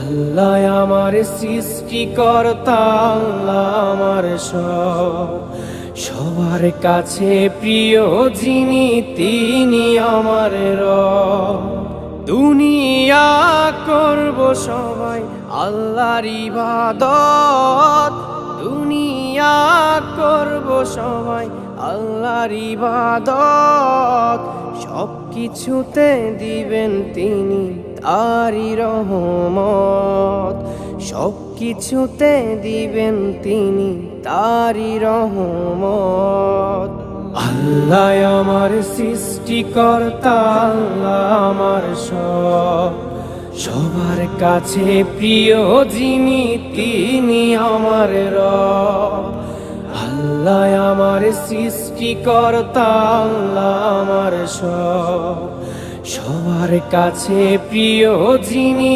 আল্লাহ আমার সৃষ্টিকর্তা, আল্লাহ আমার সব, সবার কাছে প্রিয় যিনি তিনি আমার রব। দুনিয়া করব সবাই আল্লাহর ইবাদত, দুনিয়া করব সবাই আল্লাহর ইবাদত, সব কিছুতে দিবেন তিনি তারি রহমত, সব কিছুতে দিবেন তিনি তারি রহমত। আল্লাহ আমার সৃষ্টিকর্তা, আল্লাহ আমার সব, সবার কাছে প্রিয় যিনি তিনি আমার রব। আল্লাহ আমার সৃষ্টিকর্তা, আল্লাহ আমার সব, সবার কাছে প্রিয় যিনি